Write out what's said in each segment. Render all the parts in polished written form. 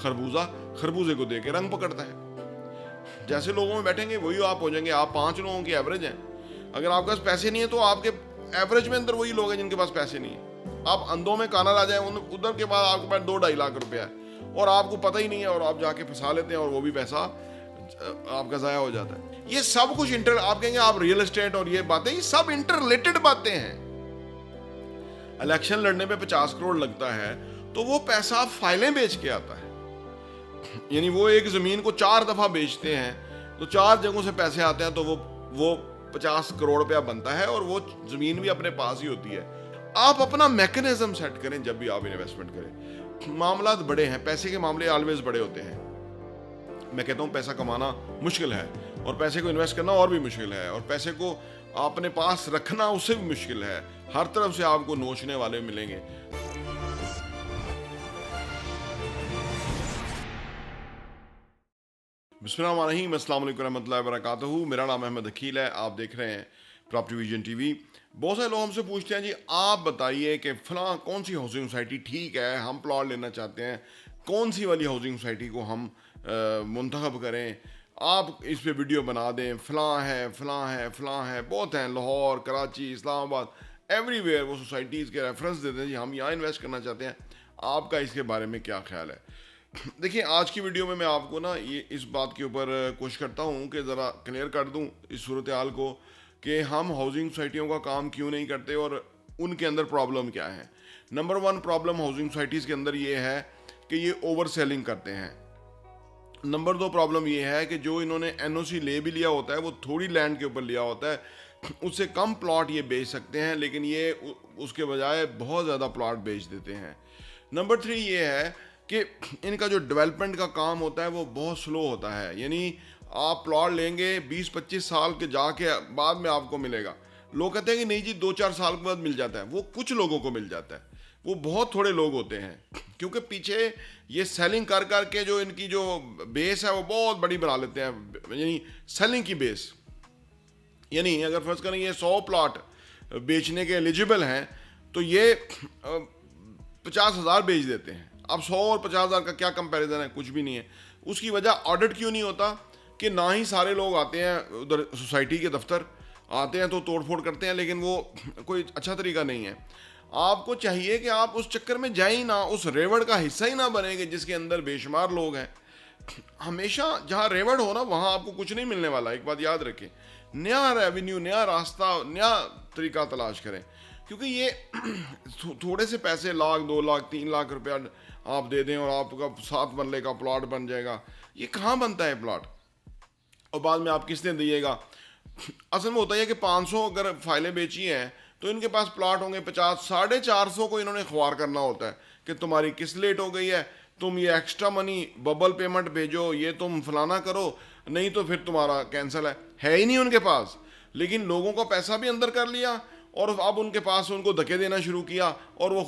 खरबूजा खरबूजे को देके रंग पकड़ता है। जैसे लोगों में बैठेंगे वही आप हो जाएंगे। आप 5 लोगों की एवरेज हैं। अगर आपके पास पैसे नहीं है तो आपके एवरेज में अंदर वही लोग हैं जिनके पास पैसे नहीं है। आप अंधों में काना ला जाए, उधर के बाद आपके पास 2-2.5 लाख रुपया है और आपको पता ही नहीं है, और आप जाके फंसा लेते हैं और वो भी पैसा आपका जाया हो जाता है। ये सब कुछ आप कहेंगे आप रियल एस्टेट और ये बातें, ये सब इंटर रिलेटेड बातें हैं। इलेक्शन लड़ने पे 50 करोड़ लगता है तो वो पैसा फाइलें बेच के आता है। यानी वो एक जमीन को 4 दफा बेचते हैं तो 4 जगहों से पैसे आते हैं, तो वो 50 करोड़ रुपया बनता है और वो जमीन भी अपने पास ही होती है। आप अपना मैकेनिज्म सेट करें जब भी आप इन्वेस्टमेंट करें। मामला बड़े हैं, पैसे के मामले ऑलवेज बड़े होते हैं। मैं कहता हूं पैसा कमाना मुश्किल है और पैसे को इन्वेस्ट करना और भी मुश्किल है, और पैसे को अपने पास रखना उससे भी मुश्किल है। हर तरफ से आपको नोचने वाले मिलेंगे। बिस्मिल्लाहिर्रहमानिर्रहीम, अस्सलाम वालेकुम रहमतुल्लाहि व बरकातहू। मेरा नाम अहमद अकील है, आप देख रहे हैं प्रॉपर्टी विजन टीवी। बहुत सारे लोग हमसे पूछते हैं जी आप बताइए कि फलां कौन सी हाउसिंग सोसाइटी ठीक है, हम प्लॉट लेना चाहते हैं, कौन सी वाली हाउसिंग सोसाइटी को हम मुंतखब करें, आप इस पे वीडियो बना दें। फलां है, फलां है, फलां है, बहुत हैं, लाहौर, कराची, इस्लामाबाद, एवरीवेयर वो सोसाइटीज़ के रेफरेंस देते हैं जी हम यहाँ इन्वेस्ट करना चाहते हैं, आपका इसके बारे में क्या ख्याल है। देखिए आज की वीडियो में मैं आपको ना ये इस बात के ऊपर कोशिश करता हूँ कि ज़रा क्लियर कर दूँ इस सूरत हाल को कि हम हाउसिंग सोसाइटियों का काम क्यों नहीं करते और उनके अंदर प्रॉब्लम क्या है। नंबर 1 प्रॉब्लम हाउसिंग सोसाइटीज़ के अंदर ये है कि ये ओवर सेलिंग करते हैं। नंबर 2 प्रॉब्लम ये है कि जो इन्होंने NOC ले भी लिया होता है वो थोड़ी लैंड के ऊपर लिया होता है, उससे कम प्लॉट ये बेच सकते हैं, लेकिन ये उसके बजाय बहुत ज़्यादा प्लॉट बेच देते हैं। नंबर 3 ये है कि इनका जो डेवलपमेंट का काम होता है वो बहुत स्लो होता है। यानी आप प्लॉट लेंगे 20-25 साल के जाके बाद में आपको मिलेगा। लोग कहते हैं कि नहीं जी 2-4 साल के बाद मिल जाता है, वो कुछ लोगों को मिल जाता है, वो बहुत थोड़े लोग होते हैं, क्योंकि पीछे ये सेलिंग कर कर के जो इनकी जो बेस है वो बहुत बड़ी बना लेते हैं। यानी सेलिंग की बेस, यानी अगर फर्ज करें ये 100 प्लॉट बेचने के एलिजिबल हैं तो ये 50,000 बेच देते हैं। अब 100 और 50,000 का क्या कंपैरिजन है, कुछ भी नहीं है। उसकी वजह ऑडिट क्यों नहीं होता कि ना ही सारे लोग आते हैं उधर सोसाइटी के दफ्तर आते हैं तो तोड़फोड़ करते हैं, लेकिन वो कोई अच्छा तरीका नहीं है। आपको चाहिए कि आप उस चक्कर में जाए ही ना, उस रेवड़ का हिस्सा ही ना बनेंगे जिसके अंदर बेशुमार लोग हैं। हमेशा जहाँ रेवड़ हो ना वहाँ आपको कुछ नहीं मिलने वाला। एक बात याद रखें, नया रेवेन्यू, नया रास्ता, नया तरीका तलाश करें, क्योंकि ये थोड़े से पैसे 1 लाख 2 लाख 3 लाख रुपया आप दे दें और आपका 7 मरले का प्लॉट बन जाएगा। ये कहाँ बनता है प्लॉट, और बाद में आप किसने दिएगा। असल में होता है कि 500 अगर फाइलें बेची हैं तो इनके पास प्लॉट होंगे 50, 450 को इन्होंने ख्वार करना होता है कि तुम्हारी किस्त लेट हो गई है, तुम ये एक्स्ट्रा मनी बबल पेमेंट भेजो, ये तुम फलाना करो, नहीं तो फिर तुम्हारा कैंसिल है ही नहीं उनके पास। लेकिन लोगों का पैसा भी अंदर कर लिया और अब उनके पास उनको धक्के देना शुरू किया और वो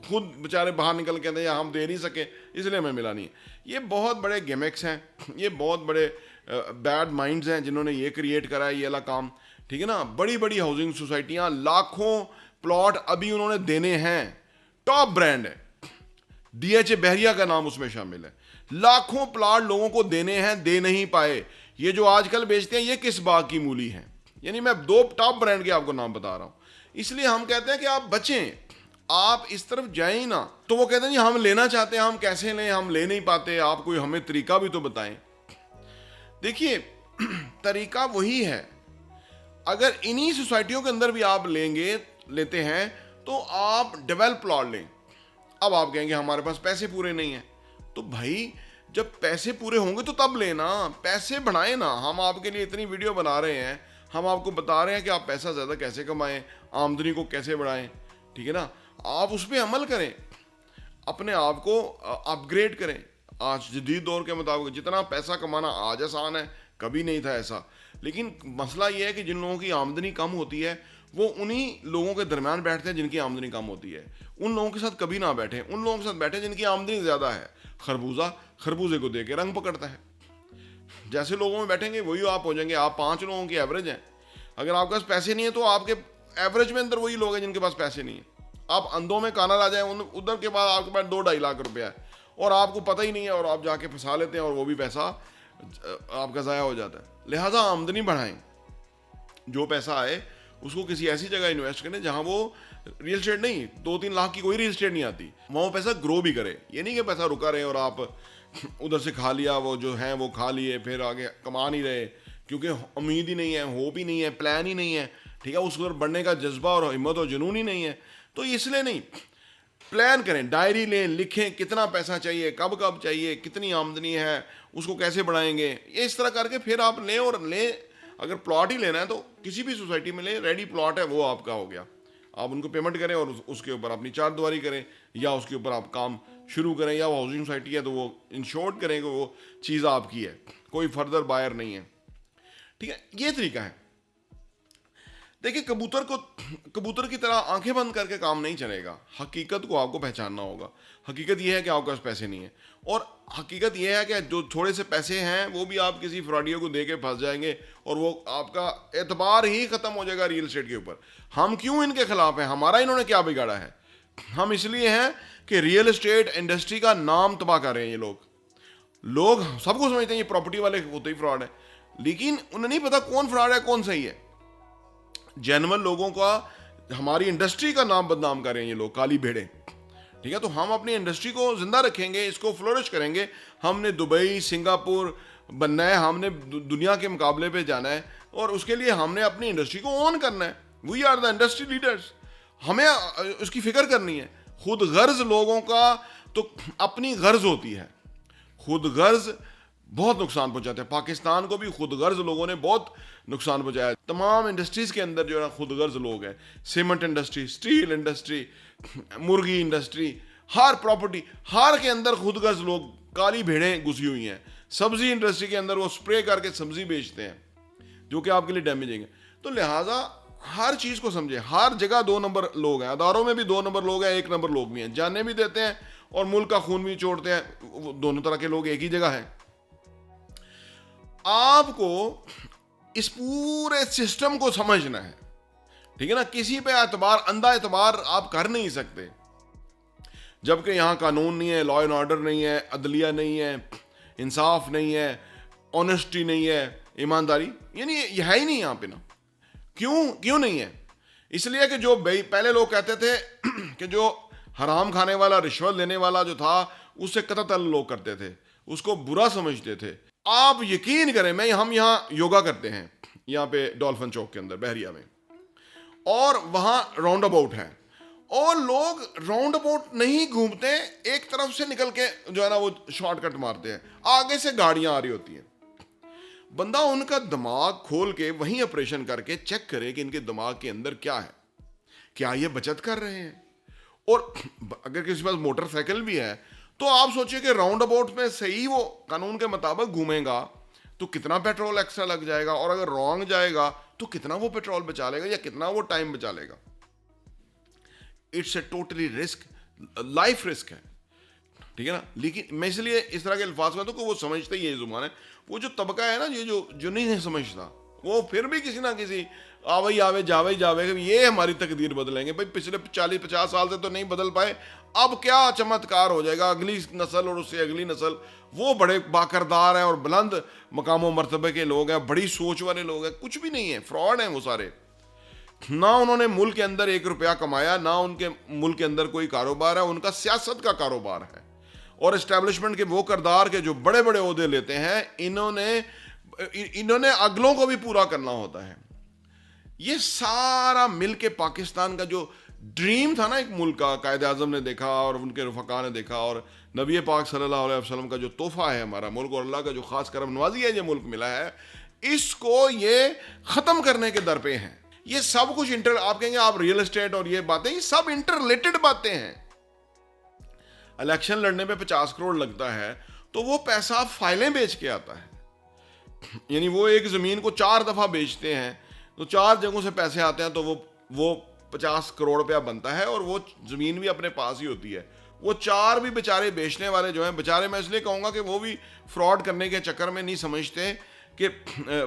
खुद बेचारे बाहर निकल के कहते हैं हम दे नहीं सके इसलिए हमें मिला नहीं। ये बहुत बड़े गिमिक्स हैं, ये बहुत बड़े बैड माइंड्स हैं जिन्होंने ये क्रिएट करा है ये वाला काम, ठीक है ना। बड़ी बड़ी हाउसिंग सोसाइटियाँ, लाखों प्लॉट अभी उन्होंने देने हैं। टॉप ब्रांड है, DHA बहरिया का नाम उसमें शामिल है। लाखों प्लॉट लोगों को देने हैं, दे नहीं पाए। ये जो आजकल बेचते हैं ये किस बाग की मूली है। यानी मैं 2 टॉप ब्रांड के आपको नाम बता रहा हूँ। इसलिए हम कहते हैं कि आप बचें, आप इस तरफ जाएं ही ना। तो वो कहते हैं जी हम लेना चाहते हैं, हम कैसे लें, हम ले नहीं पाते, आप कोई हमें तरीका भी तो बताएं। देखिए तरीका वही है, अगर इन्हीं सोसाइटियों के अंदर भी आप लेते हैं तो आप डेवलप प्लॉट लें। अब आप कहेंगे हमारे पास पैसे पूरे नहीं हैं, तो भाई जब पैसे पूरे होंगे तो तब लेना, पैसे बढ़ाएं ना। हम आपके लिए इतनी वीडियो बना रहे हैं, हम आपको बता रहे हैं कि आप पैसा ज़्यादा कैसे कमाएं, आमदनी को कैसे बढ़ाएं, ठीक है ना। आप उस पर अमल करें, अपने आप को अपग्रेड करें। आज जदीद दौर के मुताबिक जितना पैसा कमाना आज आसान है, कभी नहीं था ऐसा। लेकिन मसला ये है कि जिन लोगों की आमदनी कम होती है वो उन्हीं लोगों के दरमियान बैठते हैं जिनकी आमदनी कम होती है। उन लोगों के साथ कभी ना बैठे, उन लोगों के साथ बैठे जिनकी आमदनी ज़्यादा है। खरबूजा खरबूजे को देके रंग पकड़ता है। जैसे लोगों में बैठेंगे वही आप हो जाएंगे। आप 5 लोगों की एवरेज हैं। अगर आपके पास पैसे नहीं है तो आपके एवरेज में अंदर वही लोग हैं जिनके पास पैसे नहीं है। आप अंधों में काना ला जाए, उधर के बाद आपके पास 2-2.5 लाख रुपया है और आपको पता ही नहीं है और आप जाके फंसा लेते हैं और वो भी पैसा आपका ज़ाया हो जाता है। लिहाजा आमदनी बढ़ाएं, जो पैसा आए उसको किसी ऐसी जगह इन्वेस्ट करें जहां वो रियल एस्टेट नहीं, 2-3 लाख की कोई रियल एस्टेट नहीं आती, वहाँ वो पैसा ग्रो भी करे। ये नहीं कि पैसा रुका रहे और आप उधर से खा लिया, वो जो है वो खा लिए, फिर आगे कमा नहीं रहे क्योंकि उम्मीद ही नहीं है, होप ही नहीं है, प्लान ही नहीं है, ठीक है, उस पर बढ़ने का जज्बा और हिम्मत और जुनून ही नहीं है। तो इसलिए नहीं, प्लान करें, डायरी लें, लिखें कितना पैसा चाहिए, कब कब चाहिए, कितनी आमदनी है, उसको कैसे बढ़ाएंगे, ये इस तरह करके फिर आप लें। और लें, अगर प्लॉट ही लेना है तो किसी भी सोसाइटी में लें, रेडी प्लॉट है वो आपका हो गया, आप उनको पेमेंट करें और उसके ऊपर अपनी चारदीवारी करें, या उसके ऊपर आप काम शुरू करें, या वो हाउसिंग सोसाइटी है तो वो इंश्योर्ड करें कि वो चीज़ आपकी है, कोई फर्दर बायर नहीं है, ठीक है। ये तरीका है। देखिए, कबूतर की तरह आंखें बंद करके काम नहीं चलेगा। हकीकत को आपको पहचानना होगा। हकीकत यह है कि आपके पास पैसे नहीं है, और हकीकत यह है कि जो थोड़े से पैसे हैं वो भी आप किसी फ्रॉडियो को दे के फंस जाएंगे और वो आपका एतबार ही खत्म हो जाएगा रियल एस्टेट के ऊपर। हम क्यों इनके खिलाफ हैं? हमारा इन्होंने क्या बिगाड़ा है? हम इसलिए हैं कि रियल एस्टेट इंडस्ट्री का नाम तबाह कर रहे हैं ये लोग सबको समझते हैं ये प्रॉपर्टी वाले होते ही फ्रॉड है, लेकिन उन्हें नहीं पता कौन फ्रॉड है कौन सही है। जेन्युइन लोगों का, हमारी इंडस्ट्री का नाम बदनाम कर रहे हैं ये लोग, काली भेड़े, ठीक है। तो हम अपनी इंडस्ट्री को जिंदा रखेंगे, इसको फ्लोरिश करेंगे। हमने दुबई, सिंगापुर बनना है, हमने दुनिया के मुकाबले पे जाना है, और उसके लिए हमने अपनी इंडस्ट्री को ऑन करना है। We are the industry leaders, हमें उसकी फिक्र करनी है। खुद गर्ज लोगों का तो अपनी गर्ज होती है, खुद गर्ज बहुत नुकसान पहुंचाते हैं। पाकिस्तान को भी खुद गर्ज लोगों ने बहुत नुकसान पहुंचाया। तमाम इंडस्ट्रीज के अंदर जो है खुद गर्ज लोग हैं, सीमेंट इंडस्ट्री, स्टील इंडस्ट्री, मुर्गी इंडस्ट्री, हर प्रॉपर्टी, हर के अंदर खुद गर्ज लोग, काली भेड़ें घुसी हुई हैं। सब्जी इंडस्ट्री के अंदर वो स्प्रे करके सब्जी बेचते हैं जो कि आपके लिए डैमेजिंग है। तो लिहाजा हर चीज को समझे, हर जगह 2 नंबर लोग हैं, अदारों में भी 2 नंबर लोग हैं, 1 नंबर लोग भी हैं, जाने भी देते हैं और मुल्क का खून भी छोड़ते हैं। दोनों तरह के लोग एक ही जगह हैं। आपको इस पूरे सिस्टम को समझना है, ठीक है ना। किसी पे एतबार, अंधा एतबार आप कर नहीं सकते जबकि यहां कानून नहीं है, लॉ एंड ऑर्डर नहीं है, अदलिया नहीं है, इंसाफ नहीं है, ऑनेस्टी नहीं है, ईमानदारी, यानी ये है ही नहीं यहां पे ना। क्यों नहीं है? इसलिए कि जो पहले लोग कहते थे कि जो हराम खाने वाला, रिश्वत लेने वाला जो था, उससे कतल लोग करते थे, उसको बुरा समझते थे। आप यकीन करें, हम यहाँ योगा करते हैं, यहाँ पे डॉल्फिन चौक के अंदर बहरिया में, और वहाँ राउंड अबाउट है, और लोग राउंड अबाउट नहीं घूमते, एक तरफ से निकल के जो है ना वो शॉर्टकट मारते हैं, आगे से गाड़ियाँ आ रही होती हैं। बंदा उनका दिमाग खोल के वहीं ऑपरेशन करके चेक करे कि इनके दिमाग के अंदर क्या है, क्या ये बचत कर रहे हैं। और अगर किसी के पास मोटरसाइकिल भी है तो आप सोचिए कि राउंड अबाउट में सही वो कानून के मुताबिक घूमेगा तो कितना पेट्रोल एक्स्ट्रा लग जाएगा, और अगर रॉन्ग जाएगा तो कितना वो पेट्रोल बचा लेगा या कितना वो टाइम बचा लेगा। It's a totally risk, life risk है, ठीक है ना। लेकिन मैं इसलिए इस तरह के अल्फाज कहता हूं कि वो समझते ही ये जुबान है। वो जो तबका है ना, ये जो नहीं समझता, वो फिर भी किसी ना किसी आवे जावे ये हमारी तकदीर बदलेंगे। भाई पिछले 40-50 साल से तो नहीं बदल पाए, अब क्या चमत्कार हो जाएगा, अगली नस्ल और उससे अगली नस्ल, वो बड़े बाकरदार हैं और बुलंद मकामों मर्तबे के लोग हैं, बड़ी सोच वाले लोग हैं। कुछ भी नहीं है, फ्रॉड हैं वो सारे। ना उन्होंने मुल्क के अंदर 1 रुपया कमाया, ना उनके मुल्क के अंदर कोई कारोबार है, उनका सियासत का कारोबार है। और एस्टेब्लिशमेंट के वो करदार के जो बड़े बड़े ओहदे लेते हैं, इन्होंने अगलों को भी पूरा करना होता है। ये सारा मिल के पाकिस्तान का जो ड्रीम था ना एक मुल्क का, कायदे आज़म ने देखा और उनके रफ़क़ा ने देखा, और नबी पाक सल्लल्लाहु अलैहि वसल्लम का जो तोहफ़ा है हमारा मुल्क, और अल्लाह का जो ख़ास करम नवाजी है ये मुल्क मिला है, इसको ये ख़त्म करने के दर पे हैं। ये सब कुछ आप कहेंगे आप रियल एस्टेट और ये बातें, ये सब इंटर रिलेटेड बातें हैं। इलेक्शन लड़ने पे 50 करोड़ लगता है तो वो पैसा फाइलें बेच के आता है, यानी वो एक ज़मीन को 4 दफ़ा बेचते हैं तो 4 जगहों से पैसे आते हैं, तो वो 50 करोड़ रुपया बनता है, और वो ज़मीन भी अपने पास ही होती है। वो 4 भी बेचारे बेचने वाले जो हैं, बेचारे मैं इसलिए कहूँगा कि वो भी फ्रॉड करने के चक्कर में नहीं समझते कि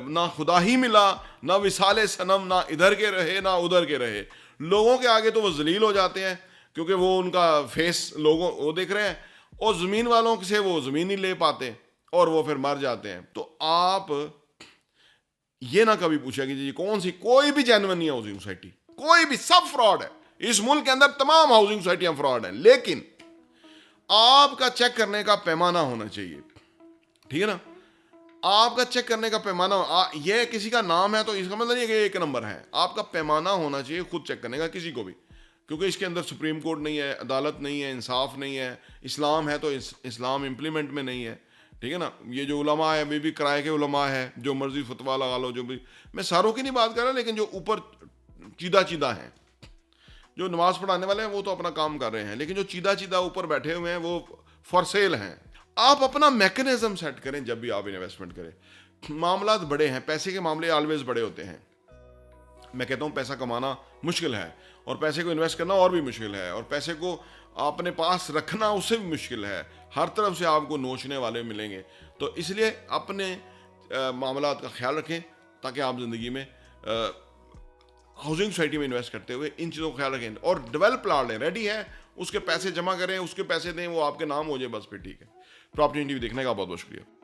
ना खुदा ही मिला, ना विसाले सनम, ना इधर के रहे ना उधर के रहे। लोगों के आगे तो वो जलील हो जाते हैं क्योंकि वो उनका फेस लोगों वो देख रहे हैं, और ज़मीन वालों से वो ज़मीन नहीं ले पाते और वो फिर मर जाते हैं। तो आप ये ना कभी पूछा कि जी कौन सी, कोई भी जेन्युइन नहीं है हाउसिंग सोसाइटी, कोई भी, सब फ्रॉड है। इस मुल्क के अंदर तमाम हाउसिंग सोसाइटियां फ्रॉड हैं, लेकिन आपका चेक करने का पैमाना होना चाहिए, ठीक है ना। आपका चेक करने का पैमाना, ये किसी का नाम है तो इसका मतलब नहीं है कि एक नंबर है। आपका पैमाना होना चाहिए खुद चेक करने का, किसी को भी, क्योंकि इसके अंदर सुप्रीम कोर्ट नहीं है, अदालत नहीं है, इंसाफ नहीं है। इस्लाम है तो इस्लाम इम्प्लीमेंट में नहीं है, ठीक है ना। ये जो उलमा है वे भी किराए के उलमा है, जो मर्जी फतवा लगा लो, जो भी, मैं सारों की नहीं बात कर रहा, लेकिन जो ऊपर चीदा चीदा हैं, जो नमाज पढ़ाने वाले हैं वो तो अपना काम कर रहे हैं, लेकिन जो चीदा चीदा ऊपर बैठे हुए हैं वो फॉर सेल हैं। आप अपना मैकेनिज्म सेट करें जब भी आप इन्वेस्टमेंट करें। मामला बड़े हैं, पैसे के मामले ऑलवेज बड़े होते हैं। मैं कहता हूँ पैसा कमाना मुश्किल है और पैसे को इन्वेस्ट करना और भी मुश्किल है, और पैसे को अपने पास रखना उससे भी मुश्किल है। हर तरफ से आपको नोचने वाले मिलेंगे। तो इसलिए अपने मामलात का ख्याल रखें ताकि आप ज़िंदगी में हाउसिंग सोसाइटी में इन्वेस्ट करते हुए इन चीज़ों का ख्याल रखें। और डेवलप प्लान लें, रेडी है, उसके पैसे जमा करें, उसके पैसे दें, वो आपके नाम हो जाए, बस फिर ठीक है। प्रॉपर्टी टीवी देखने का बहुत बहुत शुक्रिया।